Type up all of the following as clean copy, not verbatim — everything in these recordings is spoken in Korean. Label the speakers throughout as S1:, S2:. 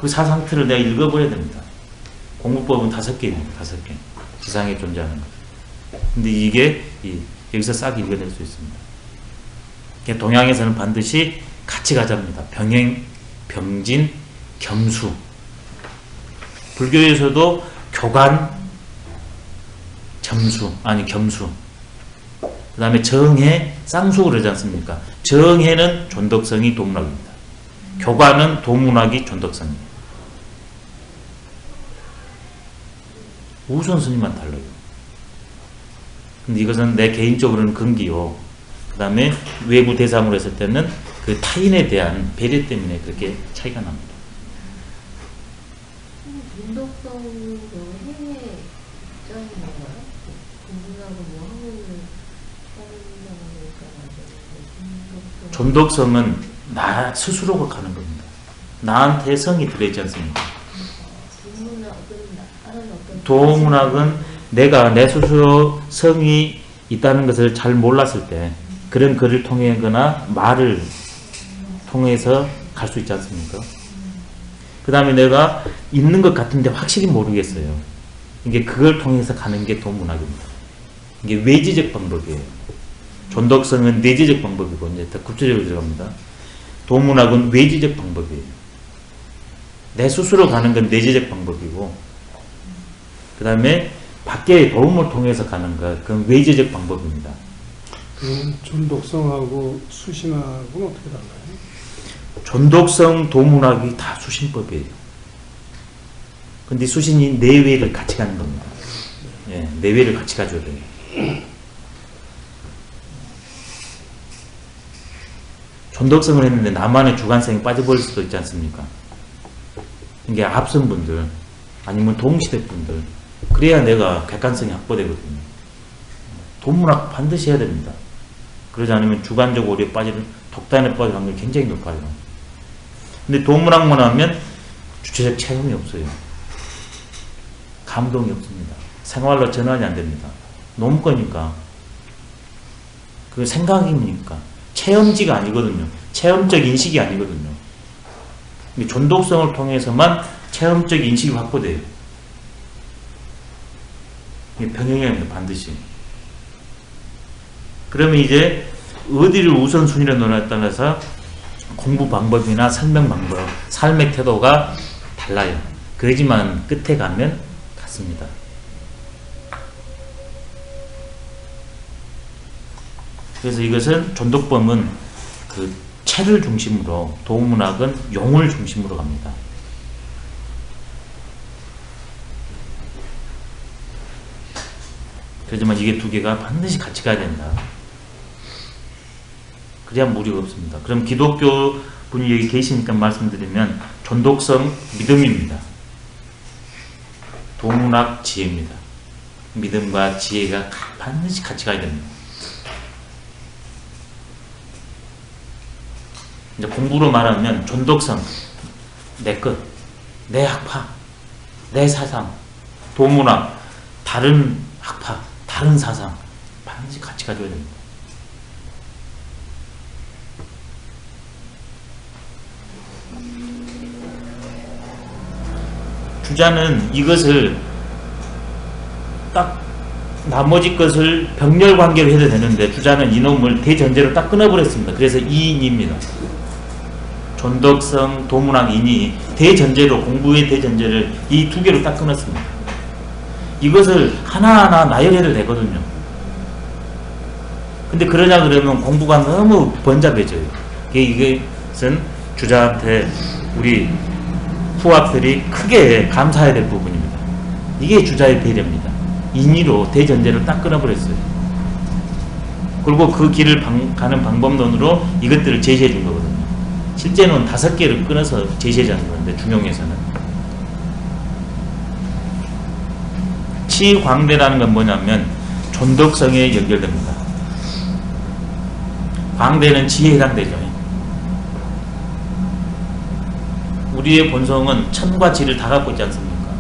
S1: 그 사상틀을 내가 읽어버려야 됩니다. 공부법은 5개입니다. 5개. 지상에 존재하는 것. 근데 이게 여기서 싹 읽어낼 수 있습니다. 동양에서는 반드시 같이 가자입니다. 병행, 병진, 겸수. 불교에서도 교관, 겸수. 그 다음에 정해, 쌍수 그러지 않습니까? 정해는 존덕성이 도문학입니다. 교관은 도문학이 존덕성이에요. 우선 스님만 달라요. 근데 이것은 내 개인적으로는 근기요. 그 다음에 외부 대상으로 했을 때는 그 타인에 대한 배려 때문에 그렇게 차이가 납니다.
S2: 존덕성은 해외 입장인 건가요? 공부하고 뭐 한국을 살려고
S1: 존덕성은 나 스스로가 가는 겁니다. 나한테 성이 들어있지 않습니까? 도문학은 내가 내 스스로 성이 있다는 것을 잘 몰랐을 때 그런 글을 통해거나 말을 통해서 갈 수 있지 않습니까? 그 다음에 내가 있는 것 같은데 확실히 모르겠어요. 이게 그걸 통해서 가는 게 도문학입니다. 이게 외지적 방법이에요. 존덕성은 내지적 방법이고 이제 더 구체적으로 들어갑니다. 도문학은 외지적 방법이에요. 내 스스로 가는 건 내지적 방법이고 그 다음에 밖의 도움을 통해서 가는 것 그건 외지적 방법입니다.
S3: 그럼 존덕성하고 수신학은 어떻게 달라요?
S1: 존덕성, 도문학이 다 수신법이에요. 근데 수신이 내외를 같이 가는 겁니다. 예, 내외를 같이 가줘야 돼요. 존덕성을 했는데 나만의 주관성이 빠져버릴 수도 있지 않습니까? 이게 앞선 분들 아니면 동시대 분들 그래야 내가 객관성이 확보되거든요. 도문학 반드시 해야 됩니다. 그러지 않으면 주관적 오류에 빠지는 독단에 빠질 확률이 굉장히 높아요. 근데 도문학만 하면 주체적 체험이 없어요. 감동이 없습니다. 생활로 전환이 안 됩니다. 논거니까 그 생각이니까 체험지가 아니거든요. 체험적 인식이 아니거든요. 존덕성을 통해서만 체험적 인식이 확보돼요. 이게 병행해야 합니다. 반드시. 그러면 이제 어디를 우선순위로 놓냐에 따라서 공부 방법이나 설명 방법, 삶의 태도가 달라요. 그러지만 끝에 가면 같습니다. 그래서 이것은 존덕법은 그 체를 중심으로, 도문학은 용을 중심으로 갑니다. 그렇지만 이게 두 개가 반드시 같이 가야 된다. 그래야 무리가 없습니다. 그럼 기독교 분이 여기 계시니까 말씀드리면 존덕성 믿음입니다. 도문학 지혜입니다. 믿음과 지혜가 반드시 같이 가야 됩니다. 이제 공부로 말하면 존덕성, 내 것, 내 학파, 내 사상, 도문학, 다른 학파, 다른 사상 반드시 같이 가져야 됩니다. 주자는 이것을 딱 나머지 것을 병렬 관계로 해도 되는데 주자는 이놈을 대전제로 딱 끊어버렸습니다. 그래서 이인입니다. 존덕성, 도문학 인이 대전제로 공부의 대전제를 이 두 개로 딱 끊었습니다. 이것을 하나하나 나열해도 되거든요. 근데 그러냐 그러면 공부가 너무 번잡해져요. 이것은 주자한테 우리 후학들이 크게 감사해야 될 부분입니다. 이게 주자의 배려입니다. 인의로 대전제를 딱 끊어버렸어요. 그리고 그 길을 가는 방법론으로 이것들을 제시해 준 거거든요. 실제는 5개를 끊어서 제시해 주는 건데 중용에서는 치광대라는 건 뭐냐면 존덕성에 연결됩니다. 광대는 지혜에 해당되죠. 우리의 본성은 천과 지를 다 갖고 있지 않습니까?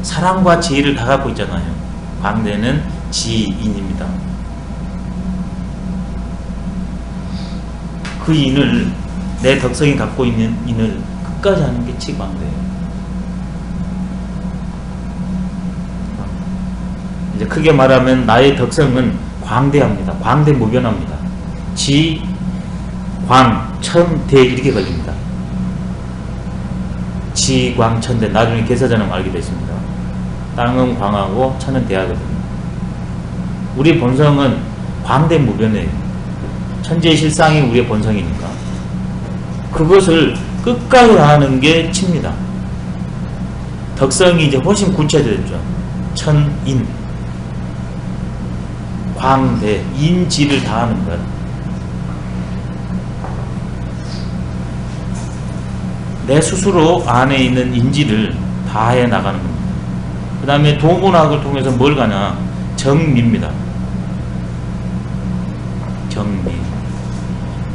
S1: 사랑과 지혜를 다 갖고 있잖아요. 광대는 지인입니다. 그 인을, 내 덕성이 갖고 있는 인을 끝까지 하는 게 치광대예요. 이제 크게 말하면 나의 덕성은 광대합니다. 광대무변합니다. 지, 광, 천, 대 이렇게 걸립니다. 지, 광, 천, 대. 나중에 개사전은 알게 되십니다. 땅은 광하고 천은 대하거든요. 우리 본성은 광대무변이에요. 천재실상이 우리의 본성이니까. 그것을 끝까지 하는 게 치입니다. 덕성이 이제 훨씬 구체적이죠. 천인, 광대, 인지를 다 하는 것. 내 스스로 안에 있는 인지를 다 해 나가는 겁니다. 그 다음에 도문학을 통해서 뭘 가냐? 정미입니다. 정미.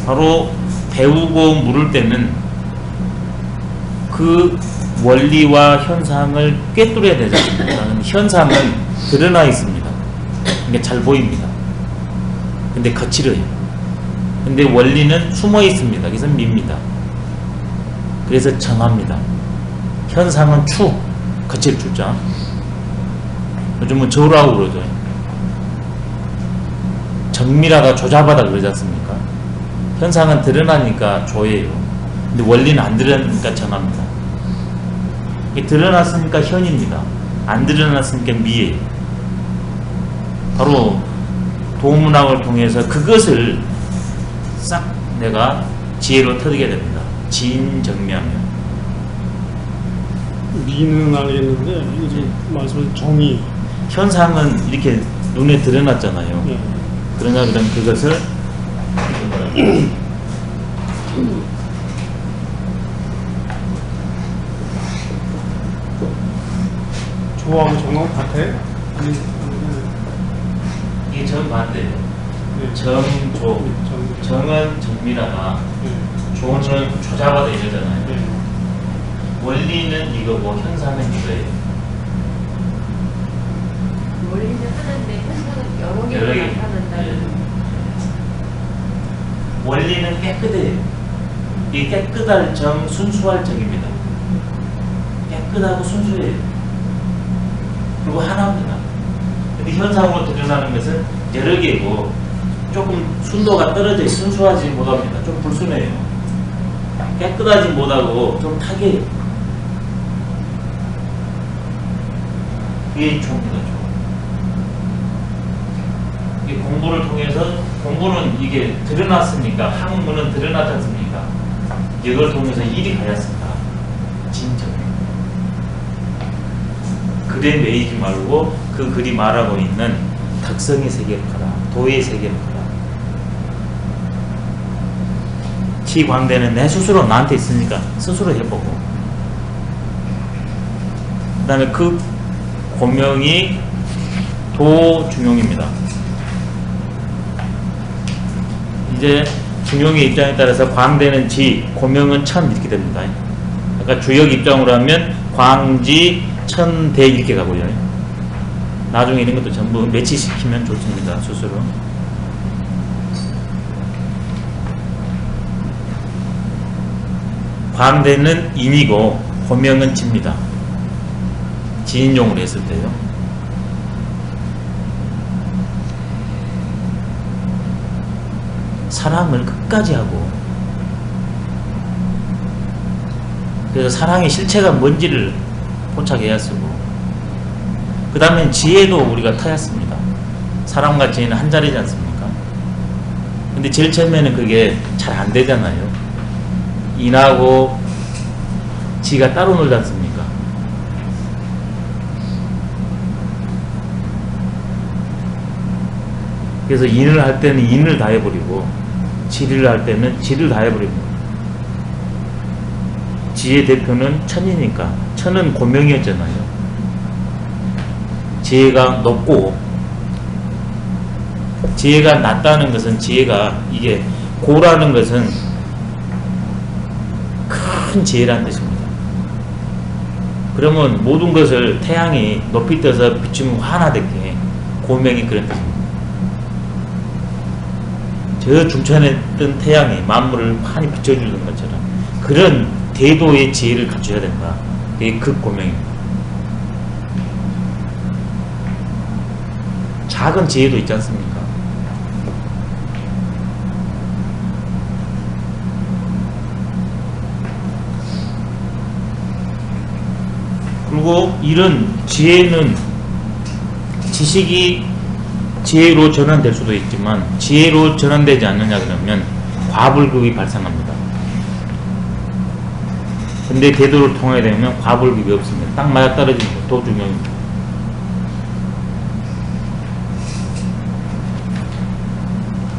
S1: 바로 배우고 물을 때는 그 원리와 현상을 꿰뚫어야 되지 않습니까? 현상은 드러나 있습니다. 이게 잘 보입니다. 근데 거칠어요. 근데 원리는 숨어 있습니다. 그래서 밉니다. 그래서 정합니다. 현상은 추, 거칠 추자. 요즘은 저라고 그러죠. 정밀하다, 조잡하다 그러지 않습니까? 현상은 드러나니까 조예요. 근데 원리는 안 드러나니까 정합니다. 이게 드러났으니까 현입니다. 안 드러났으니까 미예요. 바로 도문학을 통해서 그것을 싹 내가 지혜로 터득해야 됩니다. 진정미하며.
S3: 미는 알겠는데 이제 말씀하신 정의.
S1: 현상은 이렇게 눈에 드러났잖아요.
S3: 예.
S1: 그러나 그럼 그것을
S3: 조하고 정하고 같아요? 아니,
S1: 이게 정반대예요.
S3: 네.
S1: 정조. 정은 정밀하다.
S3: 네.
S1: 조는 조잡하다 이러잖아요.
S3: 네.
S1: 원리는 이거고 현상은 이거예요.
S2: 원리는 하나인데 현상은 여러
S1: 여러
S2: 개가
S1: 개.
S2: 나타난다는.
S1: 원리는 깨끗해요. 이 깨끗할 정, 순수할 정입니다. 깨끗하고 순수해요. 그리고 하나입니다. 근데 현상으로 드러나는 것은 여러 개고 조금 순도가 떨어져 순수하지 못합니다. 좀 불순해요. 깨끗하지 못하고 좀 타개해요. 이게 좋습니다. 이 공부를 통해서 공부는 이게 드러났으니까 학문은 드러나지 않습니까? 이걸 통해서 일이 가였습니다. 진짜. 글에 매이지 말고 그 글이 말하고 있는 덕성의 세계로 가라. 도의 세계로 가라. 치광대는 내 스스로 나한테 있으니까 스스로 해보고 그 다음에 그 고명이 도중용입니다. 이제 중용의 입장에 따라서 광대는 지, 고명은 천 이렇게 됩니다. 아까 주역 입장으로 하면 광지, 천, 대 이렇게 가고요. 나중에 이런 것도 전부 매치시키면 좋습니다. 스스로. 광대는 인이고 고명은 지입니다. 지인용으로 했을 때요. 사랑을 끝까지 하고 그래서 사랑의 실체가 뭔지를 포착해야 쓰고 그 다음에 지혜도 우리가 타야 씁니다. 사랑과 지혜는 한 자리지 않습니까? 근데 제일 처음에는 그게 잘 안 되잖아요. 인하고 지가 따로 놀지 않습니까? 그래서 인을 할 때는 인을 다 해버리고 지를 할 때는 지를 다 해버리고 지의 대표는 천이니까 천은 고명이었잖아요. 지혜가 높고 지혜가 낮다는 것은 지혜가 이게 고라는 것은 큰 지혜라는 뜻입니다. 그러면 모든 것을 태양이 높이 떠서 비추면 환하되게 고명이 그런 뜻입니다. 저 중천에 뜬 태양이 만물을 환히 비춰주는 것처럼 그런 대도의 지혜를 갖춰야 된다. 그게 극고명입니다. 작은 지혜도 있지 않습니까? 그리고 이런 지혜는 지식이 지혜로 전환될 수도 있지만 지혜로 전환되지 않느냐 그러면 과불급이 발생합니다. 근데 대도를 통하게 되면 과불급이 없습니다. 딱 맞아떨어지는 게 더 중요합니다.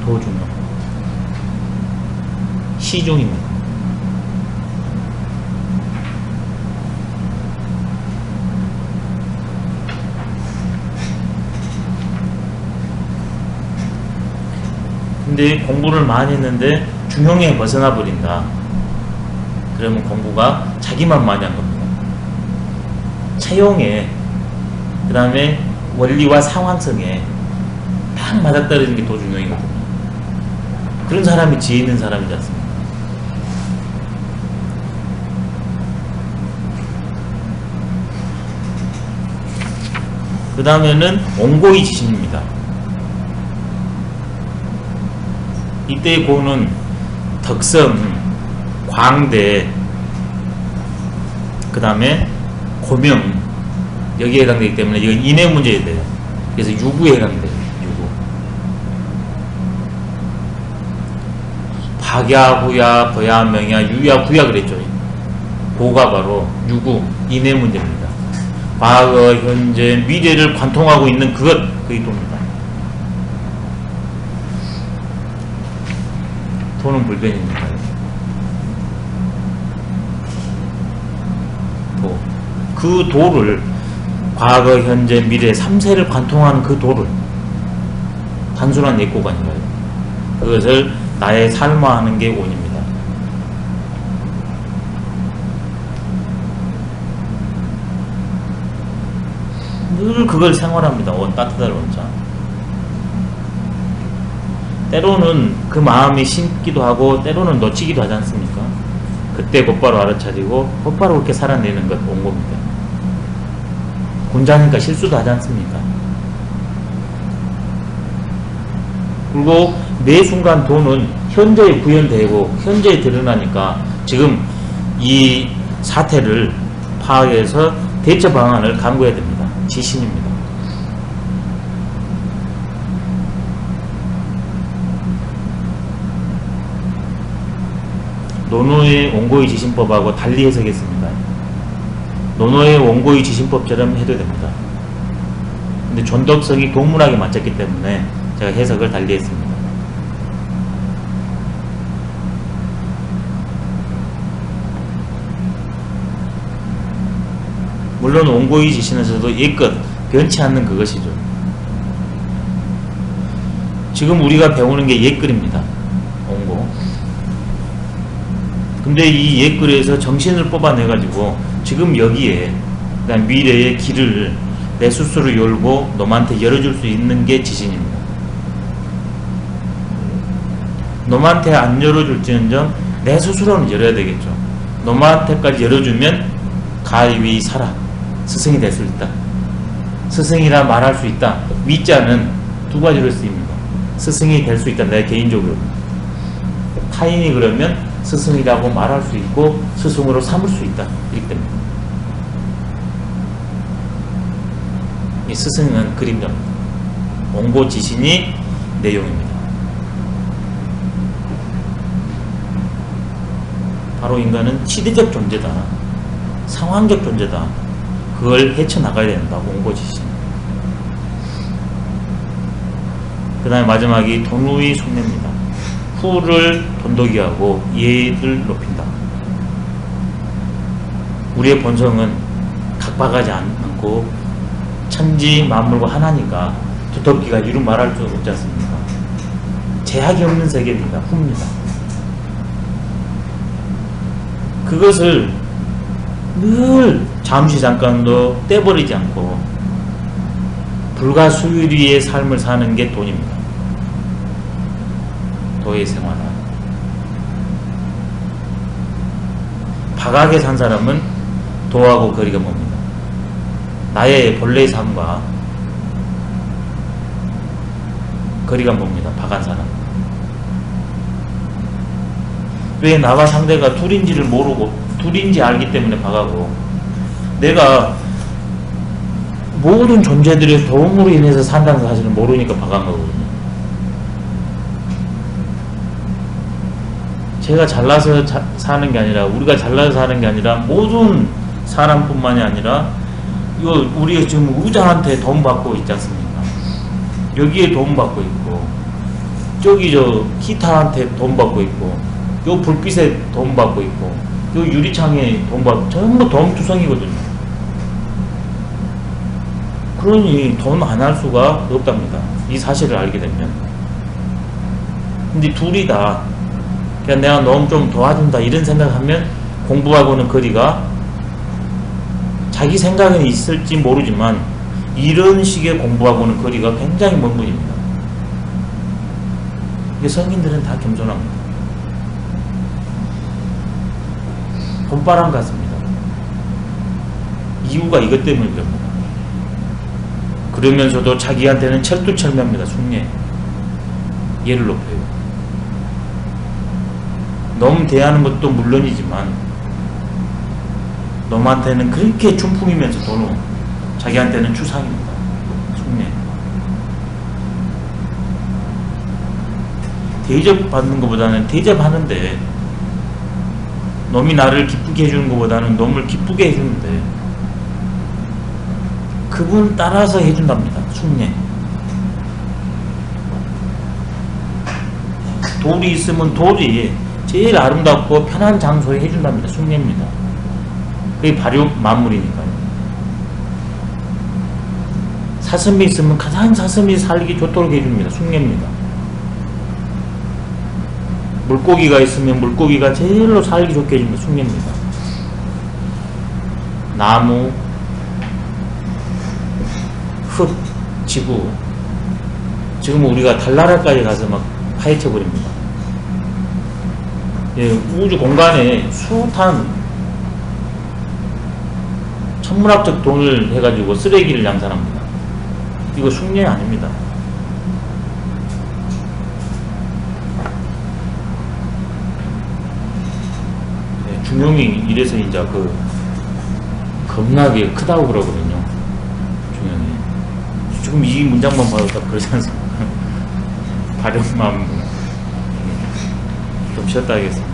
S1: 더 중요합니다. 시종입니다. 근데 공부를 많이 했는데 중용에 벗어나 버린다. 그러면 공부가 자기만 많이 한 겁니다. 차용에, 그 다음에 원리와 상황성에 딱 맞아떨어지는 게 더 중요하거든요. 그런 사람이 지혜 있는 사람이지 않습니까? 그 다음에는 온고의 지신입니다. 이때의 고는 덕성, 광대, 그 다음에 고명, 여기에 해당되기 때문에 이건 인해 문제에 돼요. 그래서 유구에 해당돼요. 유구. 박야, 후야, 버야, 명야, 유야, 구야 그랬죠. 고가 바로 유구, 인해 문제입니다. 과거, 현재, 미래를 관통하고 있는 그게 도입니다. 도는 불변입니다. 도. 그 도를 과거, 현재, 미래 3세를 관통하는 그 도를 단순한 예고가 아니라요. 그것을 나의 삶화하는 게 원입니다. 늘 그걸 생활합니다. 원 따뜻할 원자. 때로는 그 마음이 심기도 하고 때로는 놓치기도 하지 않습니까? 그때 곧바로 알아차리고 곧바로 그렇게 살아내는 것 원고입니다. 군자니까 실수도 하지 않습니까? 그리고 매 순간 도는 현재에 구현되고 현재에 드러나니까 지금 이 사태를 파악해서 대처 방안을 강구해야 됩니다. 지신입니다. 노노의 원고의 지신법하고 달리 해석했습니다. 노노의 원고의 지신법처럼 해도 됩니다. 근데 존덕성이 동문학에 맞췄기 때문에 제가 해석을 달리 했습니다. 물론 원고의 지신에서도 옛것 변치 않는 그것이죠. 지금 우리가 배우는 게 옛글입니다. 원고. 근데 이 옛글에서 정신을 뽑아내가지고 지금 여기에 그다음 미래의 길을 내 스스로 열고 놈한테 열어줄 수 있는 게 지신입니다. 놈한테 안 열어줄지언정 내 스스로는 열어야 되겠죠. 놈한테까지 열어주면 가위 사라 스승이 될 수 있다. 스승이라 말할 수 있다. 위자는 두 가지로 쓰입니다. 스승이 될 수 있다. 내 개인적으로. 타인이 그러면 스승이라고 말할 수 있고 스승으로 삼을 수 있다. 이렇기 때문에 이 스승은 그림자입니다. 원고 지신이 내용입니다. 바로 인간은 시대적 존재다. 상황적 존재다. 그걸 헤쳐나가야 된다. 원고 지신. 그 다음에 마지막이 돈우의 속내입니다. 후를 돈독이하고 예를 높인다. 우리의 본성은 각박하지 않고 천지 만물과 하나니까 두텁기가 이루 말할 수 없지 않습니까? 제약이 없는 세계입니다. 후입니다. 그것을 늘 잠시 잠깐도 떼버리지 않고 불가수유리의 삶을 사는 게 돈입니다. 도의 생활은 박악에 산 사람은 도하고 거리가 멉니다. 나의 본래의 삶과 거리가 멉니다. 박한 사람. 왜 나와 상대가 둘인지를 모르고 둘인지 알기 때문에 박하고, 내가 모든 존재들의 도움으로 인해서 산다는 사실을 모르니까 박한 거거든요. 제가 잘나서 사는 게 아니라, 우리가 잘나서 사는 게 아니라, 모든 사람뿐만이 아니라 이거 우리가 지금 의자한테 돈 받고 있지 않습니까? 여기에 돈 받고 있고, 저기 저 기타한테 돈 받고 있고, 요 불빛에 돈 받고 있고, 요 유리창에 돈 받고, 전부 돈투성이거든요. 그러니 돈 안 할 수가 없답니다. 이 사실을 알게 되면. 근데 둘이 다 그냥 내가 너무 좀 도와준다 이런 생각하면 공부하고는 거리가, 자기 생각은 있을지 모르지만 이런 식의 공부하고는 거리가 굉장히 먼 분입니다. 성인들은 다 겸손합니다. 봄바람 같습니다. 이유가 이것 때문에 그럽니다. 그러면서도 자기한테는 철두철미합니다. 숭례. 예를 높여요. 너무 대하는 것도 물론이지만 놈한테는 그렇게 춘풍이면서도 자기한테는 추상입니다. 숭례. 대접받는 것보다는 대접하는데, 놈이 나를 기쁘게 해주는 것보다는 놈을 기쁘게 해주는데 그분 따라서 해준답니다. 숭례. 돌이 있으면 돌이 제일 아름답고 편한 장소에 해준답니다. 숭례입니다. 그게 발육 만물이니까요. 사슴이 있으면 가장 사슴이 살기 좋도록 해줍니다. 숭례입니다. 물고기가 있으면 물고기가 제일로 살기 좋게 해줍니다. 숭례입니다. 나무, 흙, 지구, 지금 우리가 달나라까지 가서 막 파헤쳐버립니다. 예, 우주 공간에 숱한 천문학적 돈을 해가지고 쓰레기를 양산합니다. 이거 숭례 아닙니다. 예, 중용이 이래서 이제 겁나게 크다고 그러거든요. 중용이. 지금 이 문장만 봐도 딱 그러지 않습니까? 발음만 좀 쉬었다 하겠습니다.